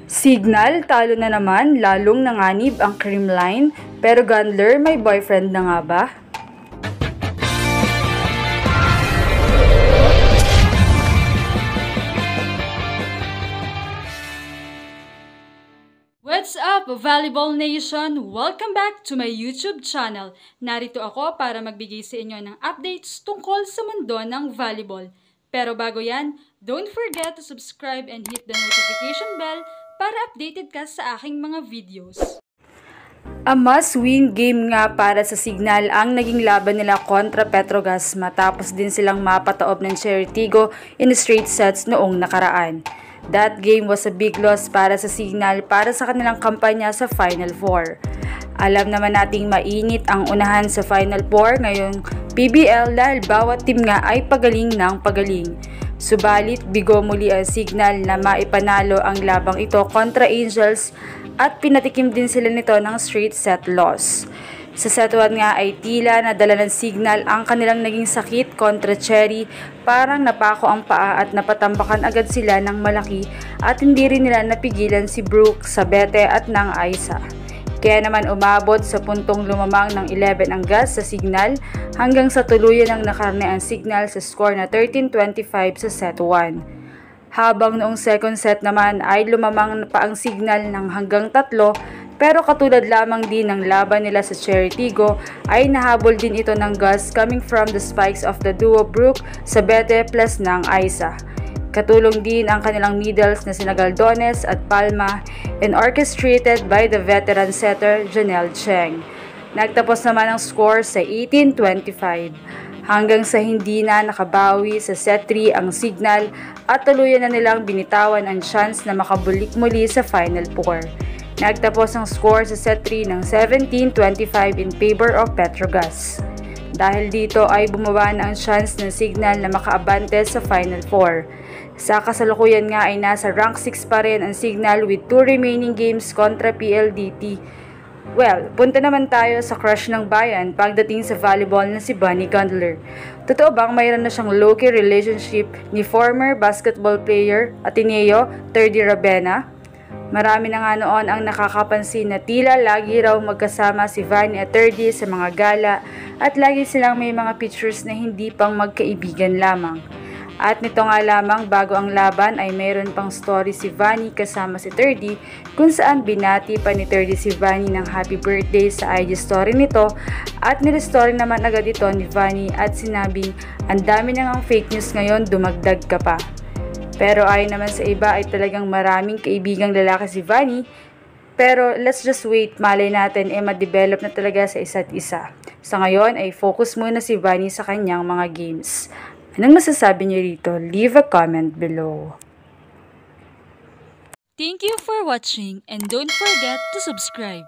Signal, talo na naman, lalong nanganib ang Creamline, pero Gundler may boyfriend na nga ba? What's up, Volleyball Nation? Welcome back to my YouTube channel. Narito ako para magbigay sa inyo ng updates tungkol sa mundo ng volleyball. Pero bago yan, don't forget to subscribe and hit the notification bell para updated ka sa aking mga videos. A must-win game nga para sa Signal ang naging laban nila kontra Petrogas matapos din silang mapataob ng Cherry Tigo in straight sets noong nakaraan. That game was a big loss para sa Signal para sa kanilang kampanya sa Final Four. Alam naman nating mainit ang unahan sa Final Four ngayong PBL dahil bawat team nga ay pagaling ng pagaling. Subalit bigo muli ang Signal na maipanalo ang labang ito kontra Angels at pinatikim din sila nito ng straight set loss. Sa set 1 nga ay tila nadala ng Signal ang kanilang naging sakit kontra Cherry, parang napako ang paa at napatambakan agad sila ng malaki at hindi rin nila napigilan si Brooke, Sabete at ng Aiza. Kaya naman umabot sa puntong lumamang ng 11 ang gas sa Signal hanggang sa tuluyan ng nakarne ang Signal sa score na 13-25 sa set 1. Habang noong second set naman ay lumamang pa ang Signal ng hanggang 3, pero katulad lamang din ng laban nila sa Cherry Tigo ay nahabol din ito ng gas coming from the spikes of the duo Brooke, Sabete plus ng Aiza. Katulong din ang kanilang middles na sina Galdones at Palma and orchestrated by the veteran setter Janelle Cheng. Nagtapos naman ang score sa 18-25 hanggang sa hindi na nakabawi sa set 3 ang Signal at tuluyan na nilang binitawan ang chance na makabulik muli sa Final Four. Nagtapos ang score sa set 3 ng 17-25 in favor of Petrogas. Dahil dito ay bumaba na ang chance ng Signal na makaabante sa Final Four. Sa kasalukuyan nga ay nasa rank 6 pa rin ang Signal with 2 remaining games kontra PLDT. Well, punta naman tayo sa crush ng bayan pagdating sa volleyball na si Bunny Gundler. Totoo bang mayroon na siyang low-key relationship ni former basketball player Ateneo Terdy Rabena? Marami na nga noon ang nakakapansin na tila lagi raw magkasama si Vanny at Terdy sa mga gala at lagi silang may mga pictures na hindi pang magkaibigan lamang. At nito nga lamang bago ang laban ay mayroon pang story si Vanny kasama si Terdy kung saan binati pa ni Terdy si Vanny ng happy birthday sa IG story nito at nirestory naman agad ito ni Vanny at sinabing ang dami nang ang fake news ngayon, dumagdag ka pa. Pero ayon naman sa iba ay talagang maraming kaibigang lalaki si Vanny. Pero let's just wait, malay natin ma-develop na talaga sa isa't isa. Sa ngayon ay focus muna si Vanny sa kanyang mga games. Anong masasabi niyo rito? Leave a comment below. Thank you for watching and don't forget to subscribe.